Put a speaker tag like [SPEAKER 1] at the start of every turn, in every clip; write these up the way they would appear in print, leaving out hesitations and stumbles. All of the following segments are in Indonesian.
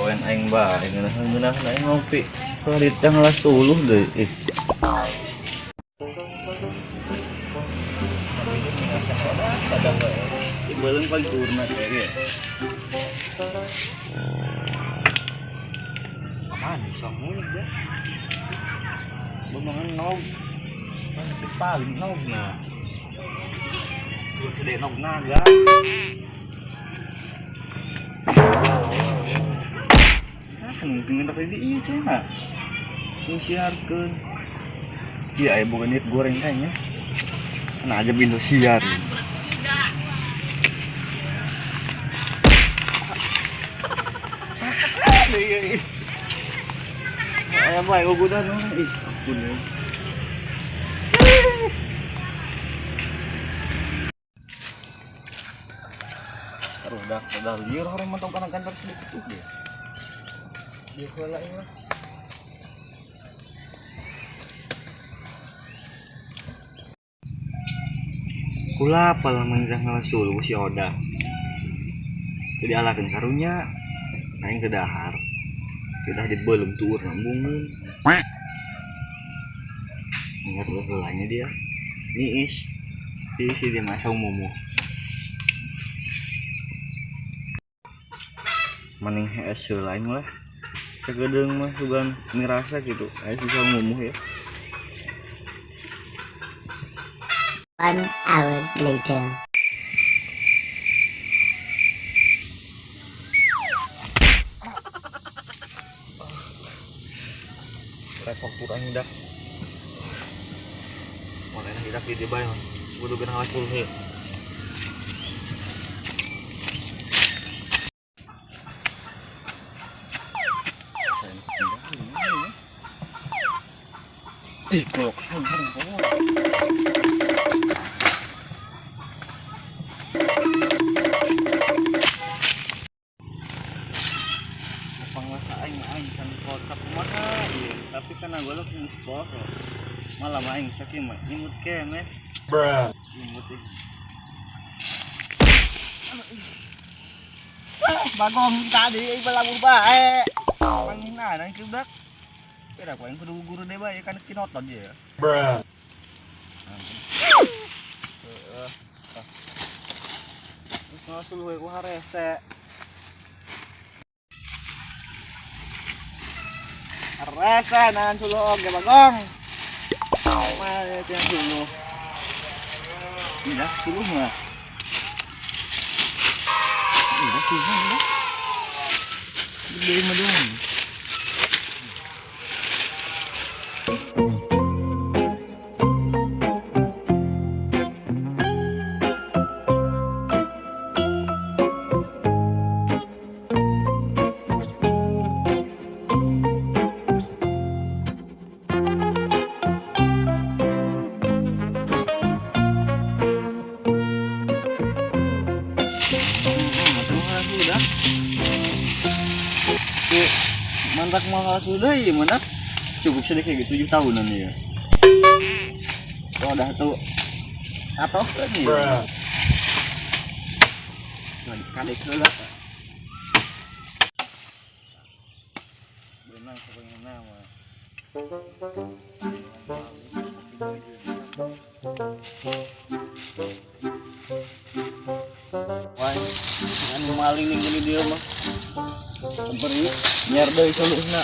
[SPEAKER 1] kawan aing bae ngeunah aing ngopi. Palit tanggal 10 deui. Belum paling turun aja ya. Aman, sanggup ya. Bumangan nog. Paling nog na. Lu sudah nog naga. Saking pengen tak di ieu cenah. Yang siarkeun. Ieu aya boga niat goreng kayaknya. Nah aja bindo siar. Ayam baik ugudan ih ampun. Udah liur orang mentong kana kantor sedikit tuh dia. Dia kala ini. Kula pala manggah ngalasul ku si Oda. Jadi alakeun karunya aing ke dahar. Sudah dibelum tuur nambungeun. Ingat heulanya dia. Niis. Si dia masa umumu. Maning hees lain lah. Sagedeung mah sugan ngerasa gitu. Aya susah ngumuh ya.
[SPEAKER 2] 1 hour later.
[SPEAKER 1] Repot kurang hidak. Mana hidak di dia bae. Kudu geuning hasil he. Ih, kok penguasa aing can kocak kumaha ieu tapi kana golok geus poho malah aing sakieu mah imut keneh bruh imut ih bagong tadi aing balamu bae panghina nang keudak kira ku aing kudu guru deh bae kan kinotot ya bruh terus ngasul we ku harese rasa nangan suluh oge bagong. Mah tiang suluh. Iya, suluh mah. Iya, suluh mah. Gede mah dong. Mantak mahal sudah ya mana cukup sedikit gitu 7 tahunan ya. Udah tuh atau kan ya. Kadek heula. Benang saking nama. Wah, kan maling ning gini dia mah. Semperi nyer deui soluhna.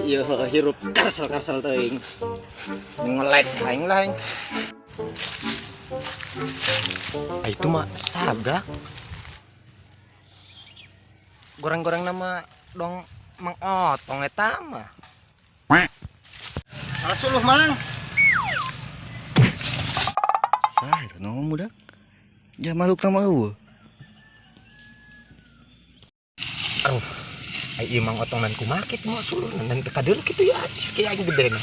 [SPEAKER 1] Iya hirup karsel teuing. Ngelet aing lah.
[SPEAKER 3] Itu mah sabda. Goreng-goreng nama dong Mang Otong eta mah.
[SPEAKER 1] Rasuluh mang. Sah, naon mudak? Ja maluk nama eueuh.
[SPEAKER 3] Aduh, ai ieu Mang Otong nan kumaha kitu mah suluh nan kadeul kitu ya sakieu aing gedena.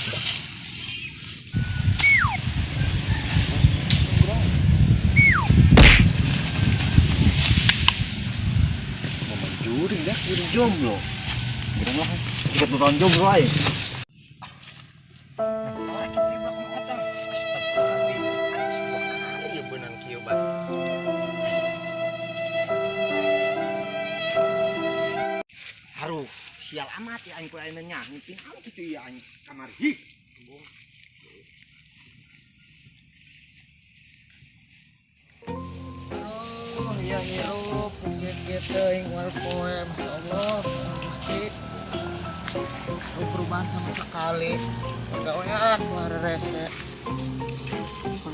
[SPEAKER 1] Juri dah, juri jomblo. Kita mah kita nonton jomblo aja.
[SPEAKER 3] Orang kita Mang Otong. Astagfirullah. sial amat ya aing ku aing nyanyi tinggal kitu ya aing kamari. Hi.
[SPEAKER 4] Oh iya hirup gitu ingwal poe Masya Allah Gusti perubahan sama sekali gawean keluar rese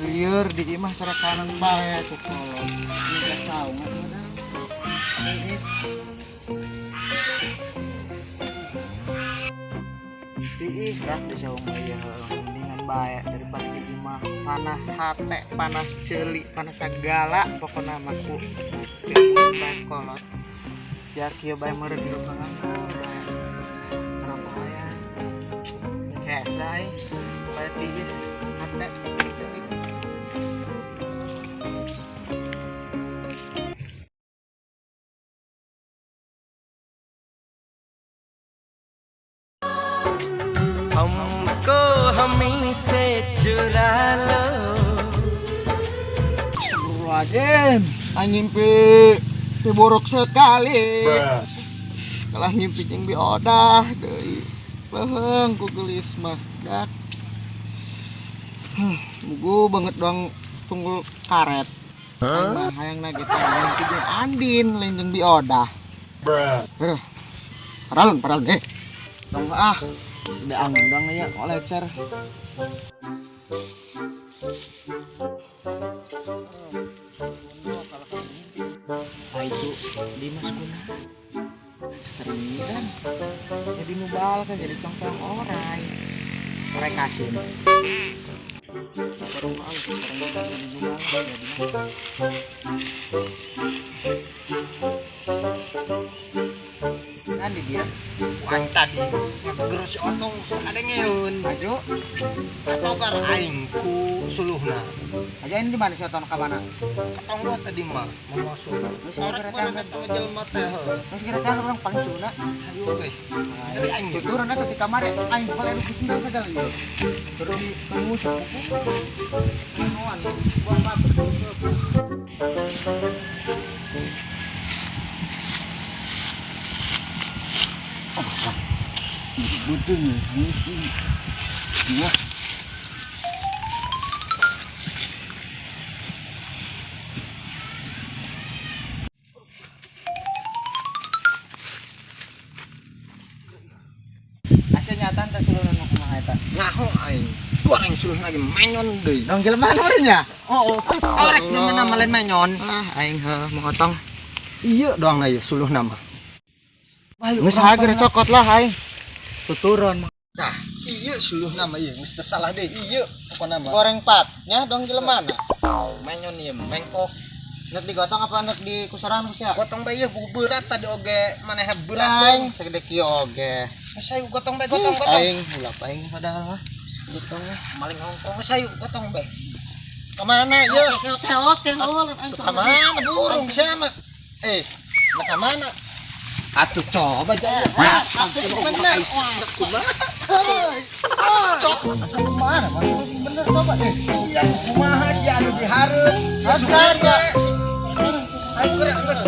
[SPEAKER 4] liur di imah cara kanan bae tuh kalau ini saung Iis Iis dah di saung bae mendingan bae daripada di imah panas hate panas celi panas segala pokoknya maku lihat bae kolot biar kieu bae meureun di rumah nganggur bae kenapa ya kes dai bae tiis hate celi
[SPEAKER 3] हमको हमी से चुरा लो.
[SPEAKER 4] Astagfirullahaladzim, ngimpi tiburuk sekali. Kalah ngimpi jeung biodah deui. Leuheung ku geulis mah dak. Mugu banget dong tunggul karet. Mah hayangna gitu ngimpi jeung Andin lain jeung biodah. Beuh. Paralun Tong udah angin dong ya ngolecer. Itu Dimas Kuna sering kan jadi nubal kan jadi congkang orang kasih sekarang jadi nubal kan di dia
[SPEAKER 3] Wan tadi ngegerus otong ada ngeun
[SPEAKER 4] maju
[SPEAKER 3] atau gar aing ku suluhna.
[SPEAKER 4] aja ini di mana sih otong ke mana
[SPEAKER 3] Katong dua tadi mah mau masuk. Sorak mana tong jelema teh.
[SPEAKER 4] terus kira-kira orang paling cuna
[SPEAKER 3] Ayo ge. Jadi aing gitu.
[SPEAKER 4] tuturan nanti di kamar ya aing paling lu sendiri segala itu terus tunggu sepupu minuan buang batu betul nih misi dua aslinya tante seluruh nu kumaha eta
[SPEAKER 3] Ngaho aing. Goreng suluh lagi menyon deui.
[SPEAKER 4] dong jelema nurin ya
[SPEAKER 3] Oh, orek nyeuna malen menyon.
[SPEAKER 4] ah aing heuh motong
[SPEAKER 3] Iya doang na ieu suluh nama.
[SPEAKER 4] geus hager cokot lah aing tuturan
[SPEAKER 3] Nah, iya suluh nama ieu geus teu salah deui. Ieu pokona mah.
[SPEAKER 4] goreng patnya dong jelema na
[SPEAKER 3] Menyon ieu mengkok.
[SPEAKER 4] nek digotong apa nek dikusaran geus ya
[SPEAKER 3] Gotong bae ieu berat tadi oge maneh berat
[SPEAKER 4] aing segede kieu oge
[SPEAKER 3] Sayu gotong bae gotong.
[SPEAKER 4] aing ulah aing padahal mah gotong
[SPEAKER 3] Maling hongkong sayu gotong bae. Kemana ieu?
[SPEAKER 4] oke
[SPEAKER 3] Kemana burung sama? Nak kemana? Atuh coba aja. Bener.
[SPEAKER 4] asal mana bener coba deh
[SPEAKER 3] Iya, kumaha sih anu dihareup.
[SPEAKER 4] ada
[SPEAKER 3] Ayo gerak geus.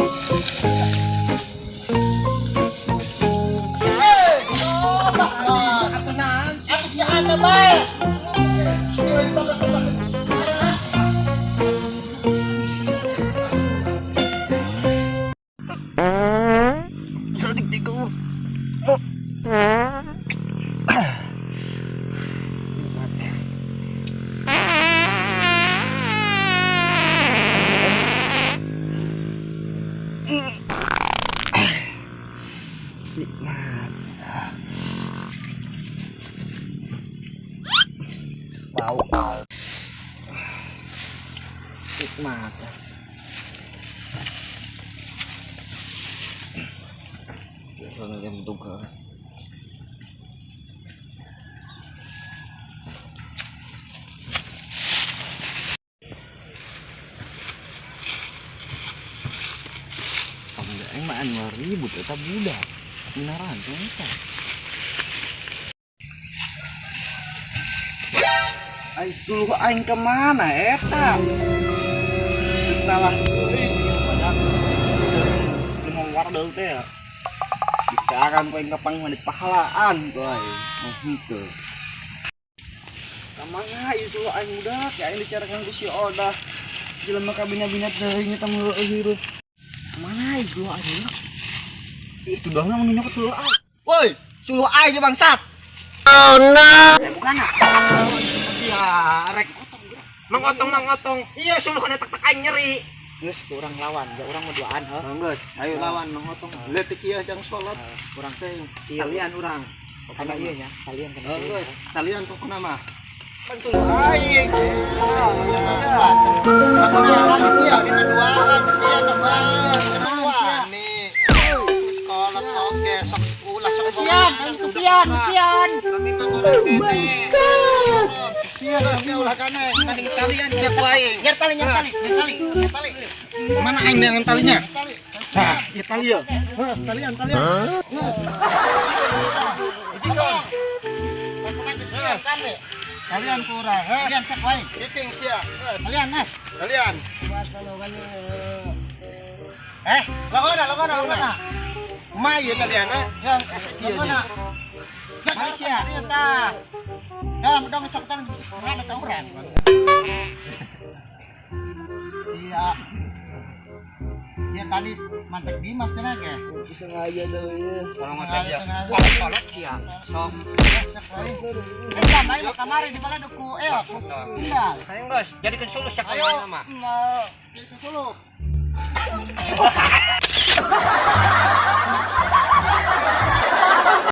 [SPEAKER 3] Atuh naon sih?
[SPEAKER 4] atuh ya ada bae
[SPEAKER 3] Bau. Nikmat.
[SPEAKER 4] Kalau yang duga
[SPEAKER 1] Aing mah anu ribut eta budak. Minaran teh eta. Ai suluh aing ke mana eta? Salah euy pada. Mau wardel teh ya. seakan poin kapang manit pahalaan boy. Oh gitu. Kamana isu aing udah kayak aing dicarakan ku si Oda. Jelema kabina-binat deui nya tamu hirup. Mana isu aing? Itu doang yang menyokot sulu aing. Woi, sulu aing ge bangsat. Oh no. Bukan ah. Ya, rek
[SPEAKER 3] Mang Otong. Iya, suluh kana tak aing nyeri.
[SPEAKER 4] Geus urang lawan, ya urang mah duaan heuh.
[SPEAKER 1] Geus, ayo lawan Mang Otong. Leutik ieu jang salat.
[SPEAKER 4] Urang teh
[SPEAKER 1] Kalian urang.
[SPEAKER 4] kana ieu nya, kalian kana.
[SPEAKER 1] Geus, kalian pokona mah.
[SPEAKER 3] Pan suluh aing.
[SPEAKER 1] Aku sia di duaan sia teman. Duaan nih. Sekolah oke, sok ulah sok
[SPEAKER 4] Kesian.
[SPEAKER 1] Kami kabar ini. Sia ulah kana. Mending kalian siap wae.
[SPEAKER 4] Nyer tali.
[SPEAKER 1] Mana aing dengan talinya? Nah, ieu tali ya. Heus, talian. Heus. Ijikan. Kalian kurang, ha?
[SPEAKER 4] Kalian cek wae.
[SPEAKER 1] Cicing sia. Heus.
[SPEAKER 4] Kalian nas.
[SPEAKER 1] Kalian.
[SPEAKER 4] Logona.
[SPEAKER 1] Kumaha ieu kalian, ha?
[SPEAKER 4] Ya,
[SPEAKER 1] Ieu nya.
[SPEAKER 4] Mari cia. Ya, dong coketan bisa kurang ada urang. Dia tadi mantek Dimas cenah ge.
[SPEAKER 1] Sengaja deui ieu.
[SPEAKER 3] Kalau ngotek ya. Kolot sia. Sok.
[SPEAKER 4] Enggak main kamari di mana duku Enggak.
[SPEAKER 3] Ayo, Bos. Jadikan suluh sak ayo mah.
[SPEAKER 4] Jadi ke Solo.